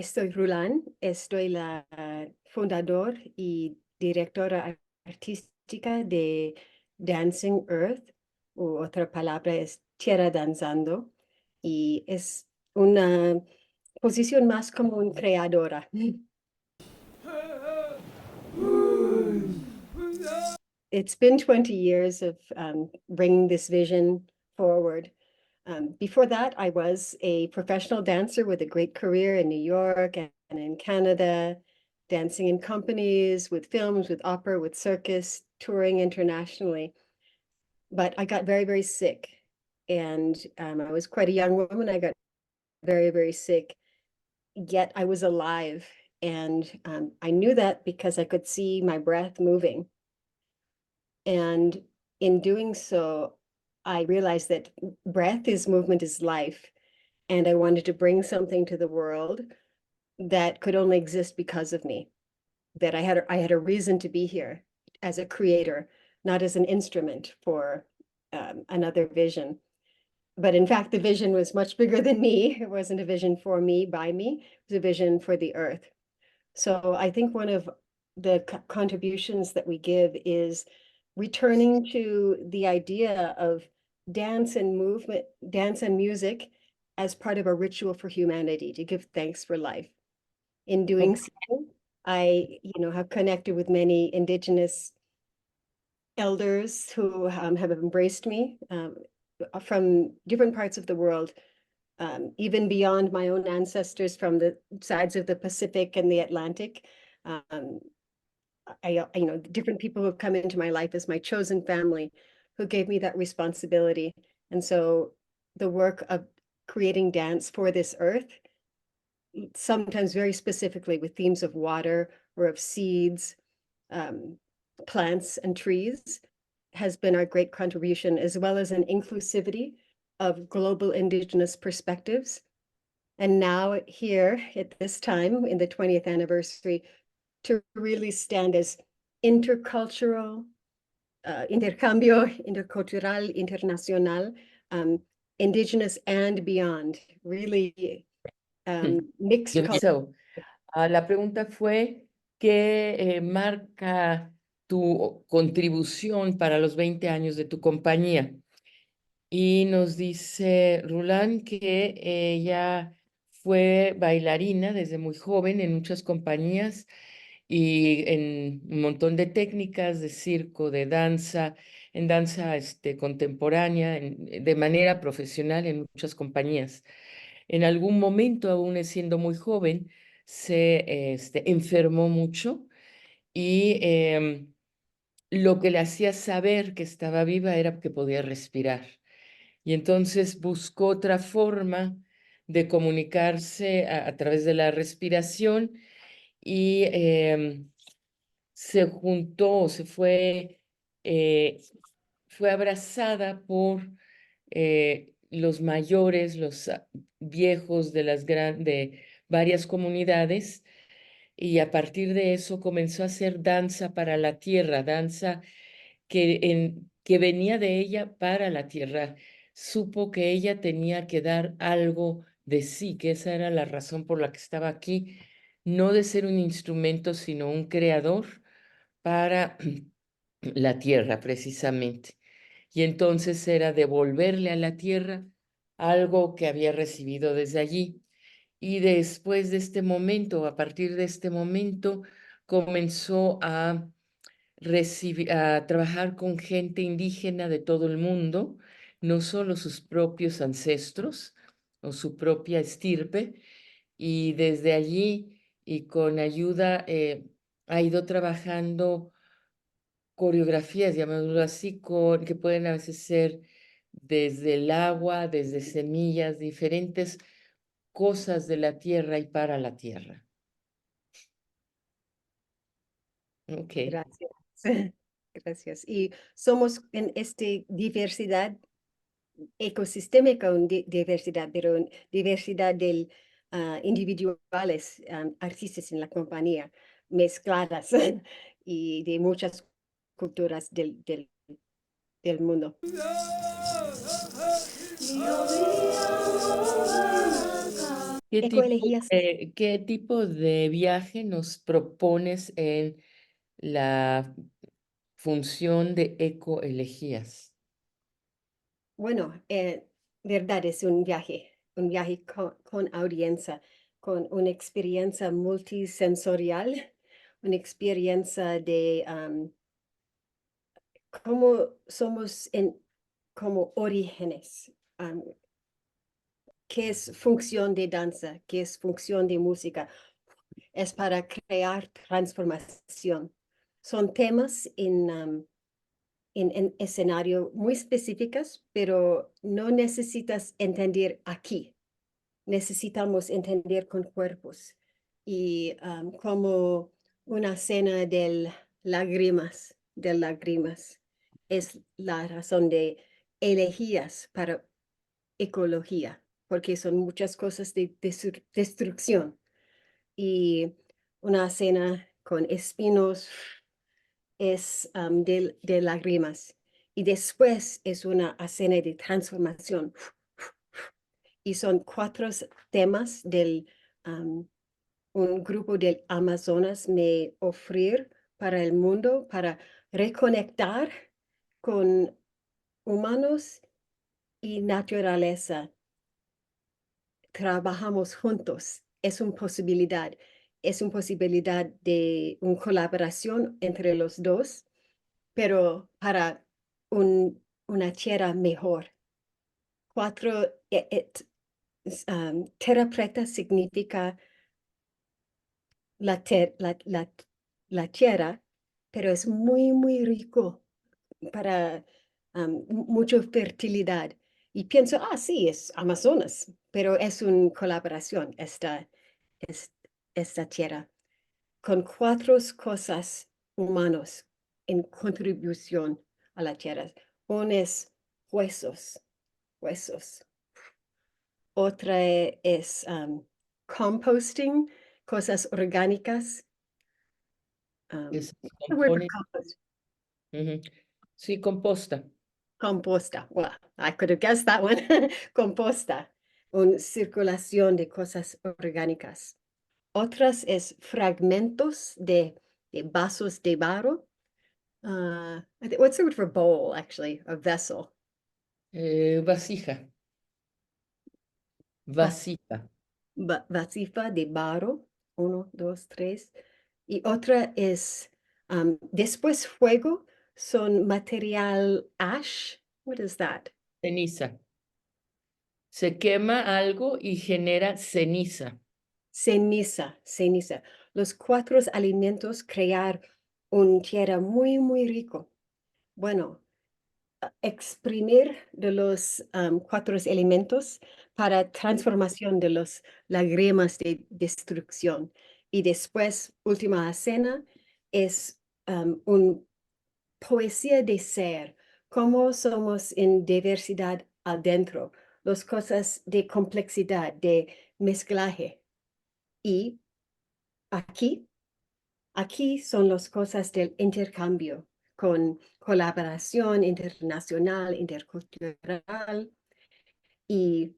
Soy Rulan, estoy la fundador y directora artística de Dancing Earth, u otra palabra es Tierra Danzando, y es una posición más como una creadora. It's been 20 years of bringing this vision forward. Before that, I was a professional dancer with a great career in New York and in Canada, dancing in companies, with films, with opera, with circus, touring internationally. But I got very, very sick. And I was quite a young woman. I got very, very sick, yet I was alive. And I knew that because I could see my breath moving. And in doing so, I realized that breath is movement is life. And I wanted to bring something to the world that could only exist because of me, that I had a reason to be here as a creator, not as an instrument for another vision. But in fact, the vision was much bigger than me. It wasn't a vision for me, by me. It was a vision for the earth. So I think one of the contributions that we give is returning to the idea of dance and movement, dance and music as part of a ritual for humanity, to give thanks for life. In doing so, I, have connected with many Indigenous elders who have embraced me from different parts of the world, even beyond my own ancestors from the sides of the Pacific and the Atlantic. Different people who have come into my life as my chosen family who gave me that responsibility. And so the work of creating dance for this earth, sometimes very specifically with themes of water or of seeds, plants and trees, has been our great contribution, as well as an inclusivity of global Indigenous perspectives. And now here at this time in the 20th anniversary, to really stand as intercultural, intercambio intercultural, internacional, Indigenous and beyond, really mixed culture. La pregunta fue, ¿qué marca tu contribución para los 20 años de tu compañía? Y nos dice Rulan que ella fue bailarina desde muy joven en muchas compañías y en un montón de técnicas de circo, de danza, en danza contemporánea, de manera profesional en muchas compañías. En algún momento, aún siendo muy joven, se enfermó mucho y lo que le hacía saber que estaba viva era que podía respirar. Y entonces buscó otra forma de comunicarse a través de la respiración y se juntó, fue abrazada por los mayores, los viejos de varias comunidades, y a partir de eso comenzó a hacer danza para la tierra, danza que venía de ella para la tierra. Supo que ella tenía que dar algo de sí, que esa era la razón por la que estaba aquí, no de ser un instrumento, sino un creador para la tierra, precisamente. Y entonces era devolverle a la tierra algo que había recibido desde allí. Y después de este momento, a partir de este momento, comenzó a trabajar con gente indígena de todo el mundo, no solo sus propios ancestros o su propia estirpe, y desde allí y con ayuda ha ido trabajando coreografías, llamémoslo así, que pueden a veces ser desde el agua, desde semillas, diferentes cosas de la tierra y para la tierra. Okay. Gracias. Gracias. Y somos en diversidad ecosistémica, diversidad, pero diversidad de individuales, artistas en la compañía, mezcladas y de muchas culturas del mundo. ecoelegías. ¿Qué tipo de viaje nos propones en la función de ecoelegías? Bueno, verdad, es un viaje con audiencia, con una experiencia multisensorial, una experiencia de cómo somos como orígenes, qué es función de danza, qué es función de música, es para crear transformación. Son temas en escenario muy específicos, pero no necesitas entender aquí. Necesitamos entender con cuerpos y como una escena de lágrimas, es la razón de elegías para ecología, porque son muchas cosas de destrucción y una escena con espinos es de lágrimas y después es una escena de transformación y son 4 temas del un grupo del Amazonas me ofrecer para el mundo para reconectar con humanos y naturaleza. Trabajamos juntos. Es una posibilidad de una colaboración entre los dos, pero para una tierra mejor. 4, terapeuta significa la tierra, pero es muy, muy rico para mucha fertilidad. Y pienso, sí, es Amazonas, pero es una colaboración es- esta tierra, con 4 cosas humanos en contribución a la tierra. Uno es huesos, huesos. Otra es composting, cosas orgánicas. Que se The word for compone. compost. Ujú. Sí, composta. Composta. Well, I could have guessed that one. Composta. Una circulación de cosas orgánicas. Otras es fragmentos de vasos de barro. What's the word for bowl, actually? A vessel. Vasija. Vas- Vasija. Vasija de barro. 1, 2, 3. Y otra es, después fuego, son material ash. What is that? Ceniza. Se quema algo y genera ceniza. Ceniza, ceniza. Los 4 alimentos crear un tierra muy, muy rico. Bueno, exprimir de los 4 elementos para transformación de los lágrimas de destrucción. Y después, última cena, es un poesía de ser, cómo somos en diversidad adentro, las cosas de complejidad, de mezclaje. Y aquí son las cosas del intercambio, con colaboración internacional, intercultural. Y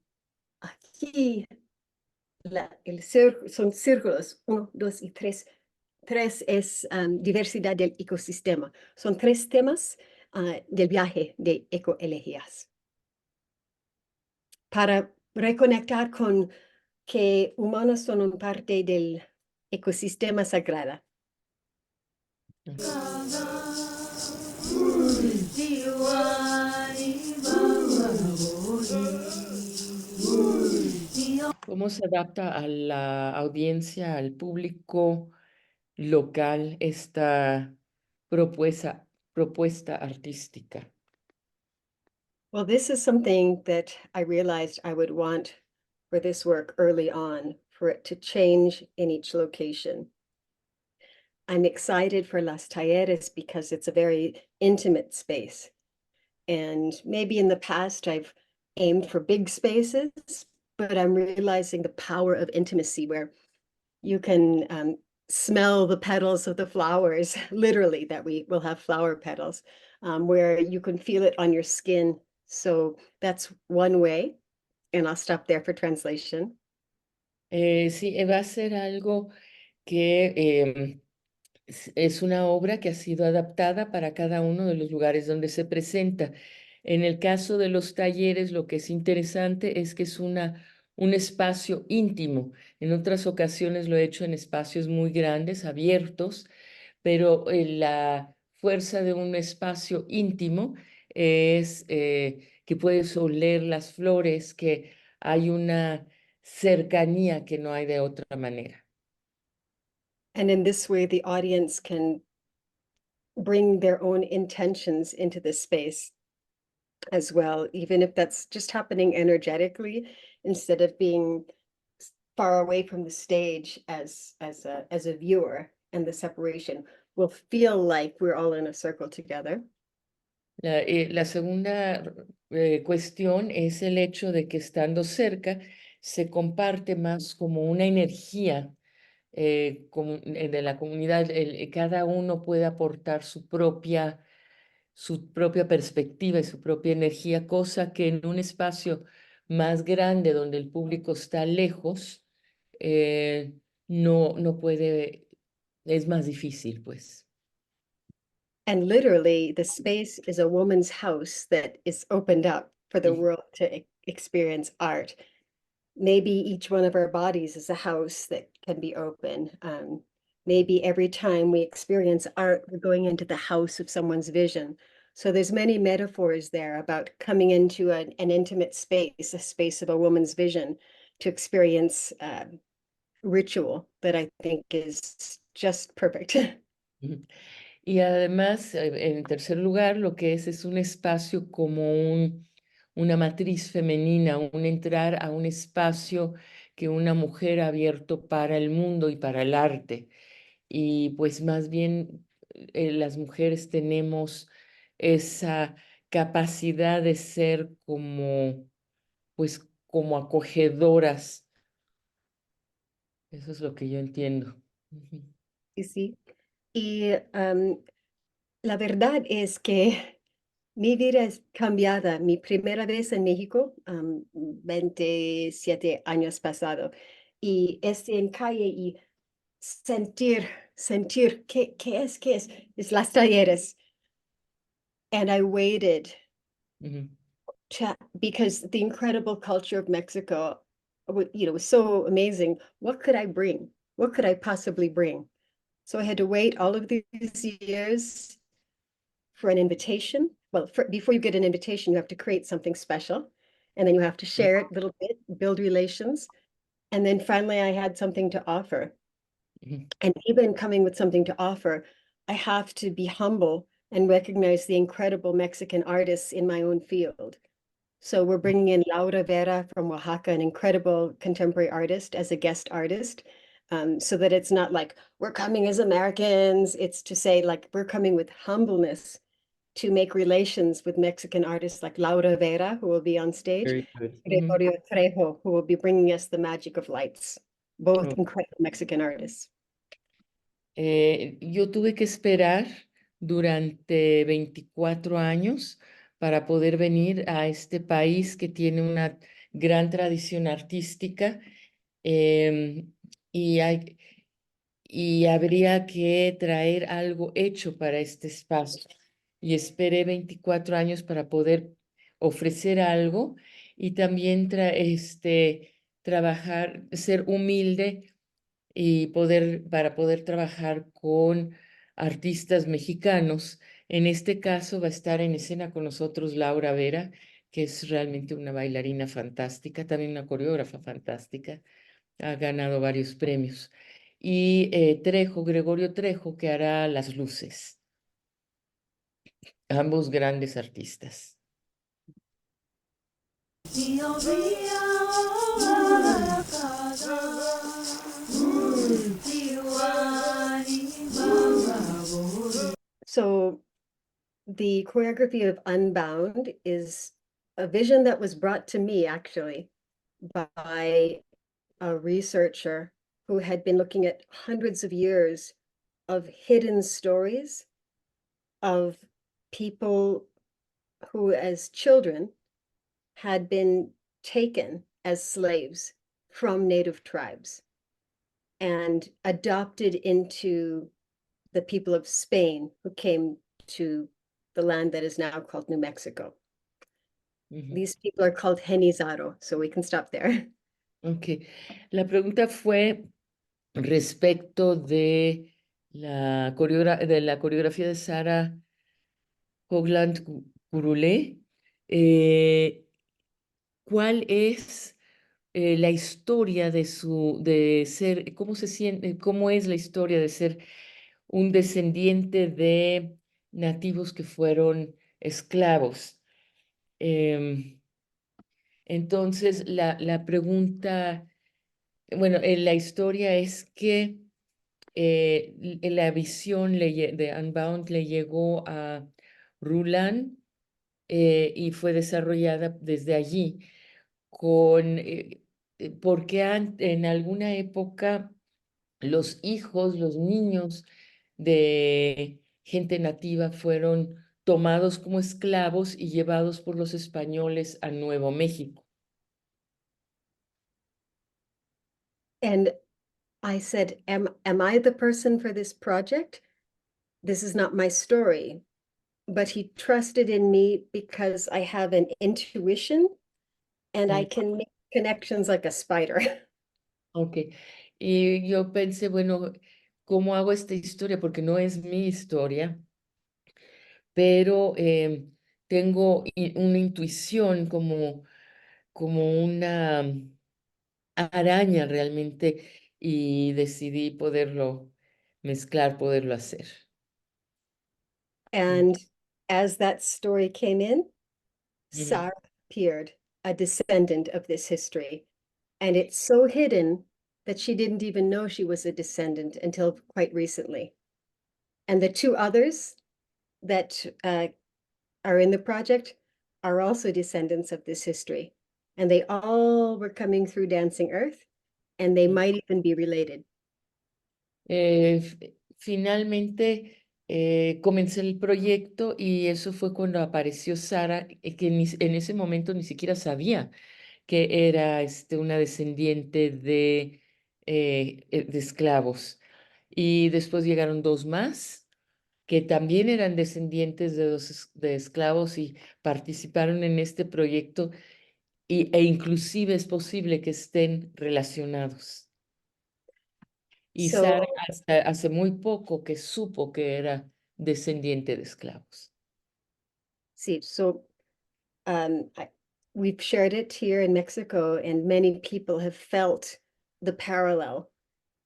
aquí son círculos, 1, 2 y 3. 3 es diversidad del ecosistema. Son 3 temas del viaje de ecoelegías. Para reconectar con que humanos son una parte del ecosistema sagrado. ¿Cómo se adapta a la audiencia, al público local esta propuesta artística? Well, this is something that I realized I would want for this work early on, for it to change in each location. I'm excited for Las Talleres because it's a very intimate space. And maybe in the past I've aimed for big spaces, but I'm realizing the power of intimacy where you can smell the petals of the flowers, literally, that we will have flower petals, where you can feel it on your skin. So that's one way, and I'll stop there for translation. Sí, va a ser algo que es una obra que ha sido adaptada para cada uno de los lugares donde se presenta. En el caso de los talleres, lo que es interesante es que es un espacio íntimo. En otras ocasiones lo he hecho en espacios muy grandes, abiertos, pero la fuerza de un espacio íntimo es que puedes oler las flores, que hay una cercanía que no hay de otra manera. And in this way, the audience can bring their own intentions into the space as well, even if that's just happening energetically, instead of being far away from the stage as a viewer, and the separation will feel like we're all in a circle together. La segunda cuestión es el hecho de que estando cerca se comparte más como una energía de la comunidad. Cada uno puede aportar su propia perspectiva y su propia energía, cosa que en un espacio más grande donde el público está lejos, no puede, es más difícil, pues. And literally, the space is a woman's house that is opened up for the world to experience art. Maybe each one of our bodies is a house that can be open. Maybe every time we experience art, we're going into the house of someone's vision. So there's many metaphors there about coming into an intimate space, a space of a woman's vision, to experience ritual that I think is just perfect. Y además, en tercer lugar, lo que es un espacio como una matriz femenina, un entrar a un espacio que una mujer ha abierto para el mundo y para el arte. Y pues más bien las mujeres tenemos esa capacidad de ser pues como acogedoras. Eso es lo que yo entiendo. Ujú. Y sí. Y la verdad es que mi vida es cambiada. Mi primera vez en México, 27 años pasado, y en calle y sentir, ¿qué es? ¿Qué es? Es las talleres. And I waited Ujú. because the incredible culture of Mexico, was so amazing. What could I bring? What could I possibly bring? So I had to wait all of these years for an invitation. Well, before you get an invitation, you have to create something special, and then you have to share it a little bit, build relations. And then finally, I had something to offer. Ujú. And even coming with something to offer, I have to be humble and recognize the incredible Mexican artists in my own field. So we're bringing in Laura Vera from Oaxaca, an incredible contemporary artist, as a guest artist. So that it's not like we're coming as Americans. It's to say, like, we're coming with humbleness to make relations with Mexican artists like Laura Vera, who will be on stage, Very good. Ujú. Gregorio Trejo, who will be bringing us the magic of lights, both Oh. incredible Mexican artists. Yo tuve que esperar durante 24 años para poder venir a este país que tiene una gran tradición artística, em, y, y habría que traer algo hecho para este espacio. Y esperé 24 años para poder ofrecer algo y también trabajar, ser humilde y para poder trabajar con artistas mexicanos. En este caso va a estar en escena con nosotros Laura Vera, que es realmente una bailarina fantástica, también una coreógrafa fantástica, ha ganado varios premios. Y Gregorio Trejo, que hará las luces, ambos grandes artistas. So the choreography of Unbound is a vision that was brought to me actually by a researcher who had been looking at hundreds of years of hidden stories of people who, as children, had been taken as slaves from native tribes and adopted into the people of Spain who came to the land that is now called New Mexico. These people are called Genizaro, so we can stop there. Ok. La pregunta fue respecto de la coreografía de Sarah Hogland Gurulé. ¿Cuál es la historia de ser, cómo se siente, cómo es la historia de ser un descendiente de nativos que fueron esclavos? Entonces, la pregunta, bueno, la historia es que la visión de Unbound le llegó a Rulan y fue desarrollada desde allí, porque en alguna época los hijos, los niños de gente nativa fueron tomados como esclavos y llevados por los españoles a Nuevo México. And I said, am I the person for this project? This is not my story. But he trusted in me because I have an intuition and I can make connections like a spider. Ok. Y yo pensé, bueno, ¿cómo hago esta historia? Porque no es mi historia, pero tengo una intuición como una araña realmente y decidí poderlo mezclar, poderlo hacer. And as that story came in, Sarah appeared, a descendant of this history. And it's so hidden that she didn't even know she was a descendant until quite recently. And the two others that are in the project are also descendants of this history. And they all were coming through Dancing Earth, and they might even be related. Finalmente comencé el proyecto y eso fue cuando apareció Sara, que en ese momento ni siquiera sabía que era una descendiente de esclavos. Y después llegaron dos más que también eran descendientes de esclavos y participaron en este proyecto e inclusive es posible que estén relacionados. Y So, Sara hasta hace muy poco que supo que era descendiente de esclavos. see, so we've shared it here in Mexico, and many people have felt the parallel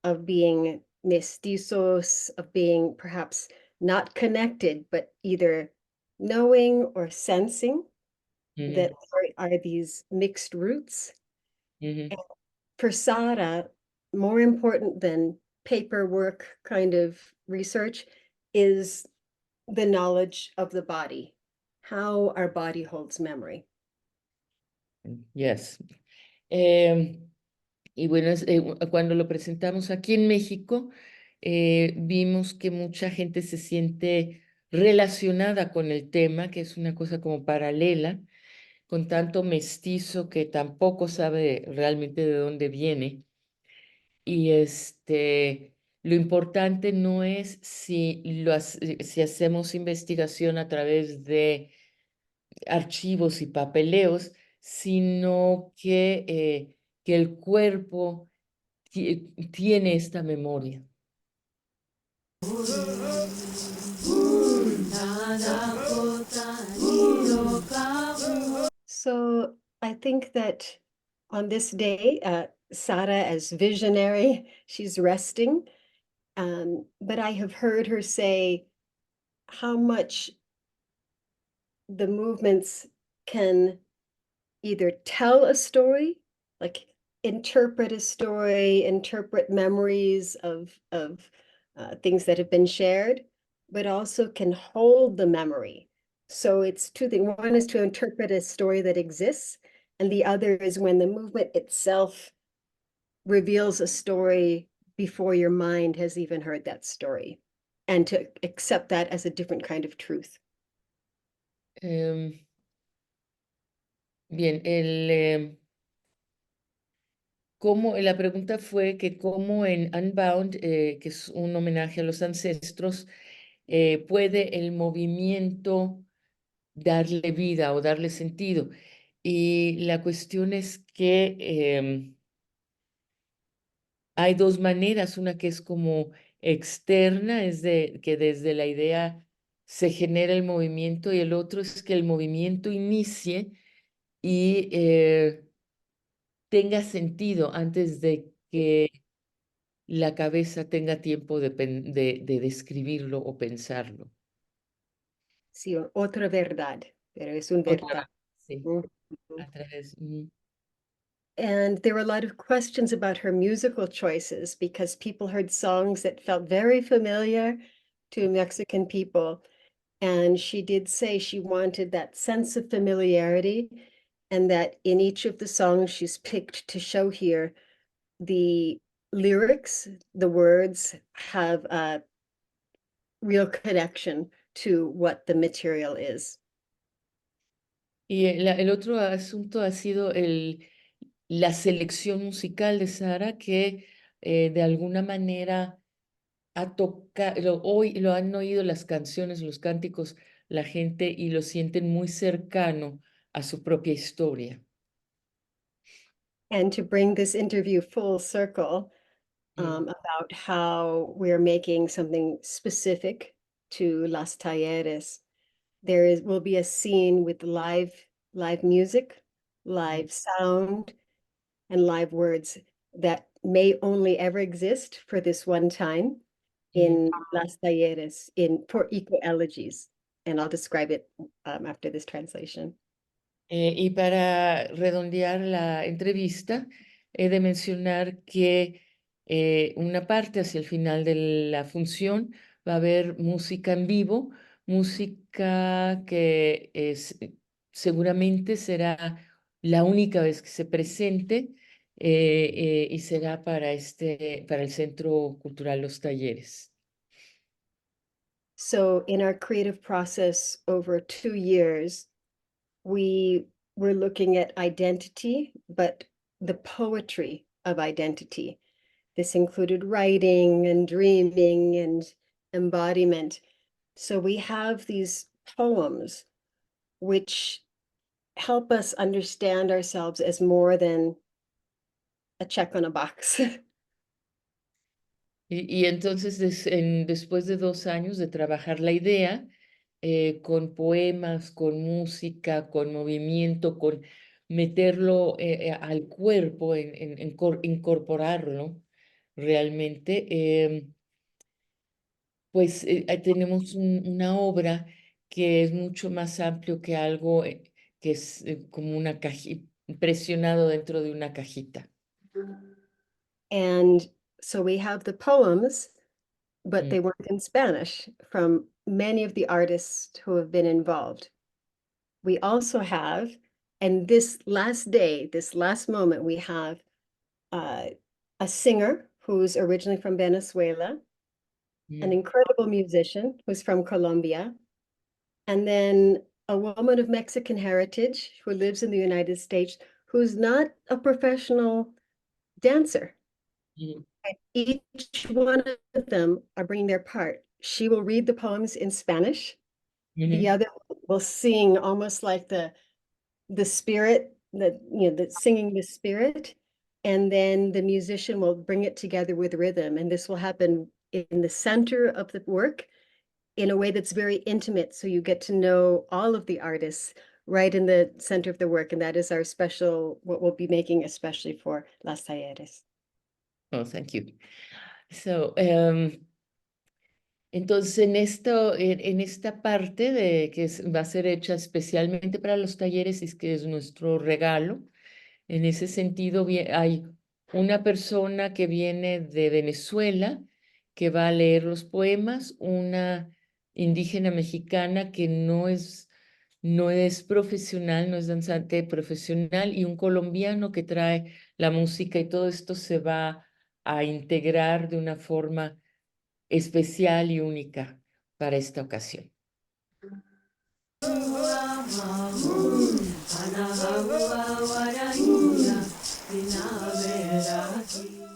of being mestizos, of being perhaps not connected, but either knowing or sensing that there are these mixed roots. And for Sara, more important than paperwork kind of research is the knowledge of the body, how our body holds memory. Yes. Y bueno, cuando lo presentamos aquí en México, vimos que mucha gente se siente relacionada con el tema, que es una cosa como paralela, con tanto mestizo que tampoco sabe realmente de dónde viene. Y lo importante no es si hacemos investigación a través de archivos y papeleos, sino que el cuerpo tiene esta memoria. So I think that on this day, Sarah, as visionary, she's resting. But I have heard her say how much the movements can either tell a story, like interpret a story, interpret memories of things that have been shared, but also can hold the memory. So it's two things. One is to interpret a story that exists, and the other is when the movement itself reveals a story before your mind has even heard that story, and to accept that as a different kind of truth. Bien, la pregunta fue que cómo en Unbound, que es un homenaje a los ancestros, puede el movimiento darle vida o darle sentido. Y la cuestión es que hay dos maneras, una que es como externa, es de que desde la idea se genera el movimiento, y el otro es que el movimiento inicie y tenga sentido antes de que la cabeza tenga tiempo de describirlo o pensarlo. Sí, otra verdad, pero es una verdad. Otra, sí, Mhm. a través. And there were a lot of questions about her musical choices because people heard songs that felt very familiar to Mexican people. And she did say she wanted that sense of familiarity, and that in each of the songs she's picked to show here, the lyrics, the words have a real connection to what the material is. Y el otro asunto ha sido la selección musical de Sara, que de alguna manera ha tocado, hoy lo han oído las canciones, los cánticos, la gente, y lo sienten muy cercano a su propia historia. And to bring this interview full circle, about how we're making something specific to Las Talleres, will be a scene with live music, live sound, and live words that may only ever exist for this one time in Las Talleres for eco elegies. And I'll describe it after this translation. Y para redondear la entrevista, he de mencionar que una parte hacia el final de la función va a haber música en vivo, música que seguramente será la única vez que se presente, y será para el Centro Cultural Los Talleres. So in our creative process over 2 years, we were looking at identity, but the poetry of identity. This included writing and dreaming and embodiment. So we have these poems which help us understand ourselves as more than a check on a box. Y entonces, después de 2 años de trabajar la idea, con poemas, con música, con movimiento, con meterlo al cuerpo, incorporarlo realmente, pues tenemos una obra que es mucho más amplio que algo que es como una cajita, presionado dentro de una cajita. And so we have the poems, but Mm, they weren't in Spanish from many of the artists who have been involved. We also have, and this last day, this last moment, we have uh, a singer who's originally from Venezuela, an mm, incredible musician who's from Colombia, and then a woman of Mexican heritage who lives in the United States who's not a professional dancer. mm, And each one of them are bringing their part. She will read the poems in Spanish. The ujú, other will sing almost like the spirit, the singing the spirit, and then the musician will bring it together with rhythm. And this will happen in the center of the work in a way that's very intimate. So you get to know all of the artists right in the center of the work. And that is our special, what we'll be making especially for Las Talleres. oh, thank you. So, entonces, en esta parte va a ser hecha especialmente para los talleres, es que es nuestro regalo. En ese sentido, hay una persona que viene de Venezuela que va a leer los poemas, una indígena mexicana que no es profesional, no es danzante profesional, y un colombiano que trae la música, y todo esto se va a integrar de una forma especial y única para esta ocasión. manera aquí.